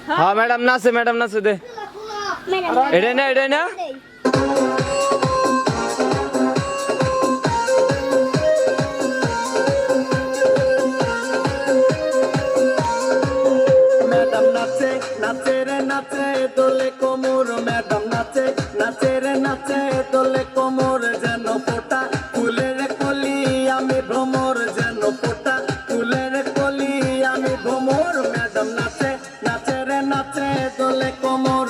হ্যাঁ ম্যাডাম নাচে দে এটা না ম্যাডাম নাচে নাচে রে নাচে দোলে কোমর ম্যাডাম নাচে নাচে রে নাচে দোলে কোমর যেন ফোটা ফুলের কলি আমি ভ্রমর যেন ফোটা ফুলের কলি আমি ভ্রমর ম্যাডাম নাচে নাচে রে নাচে দোলে কোমর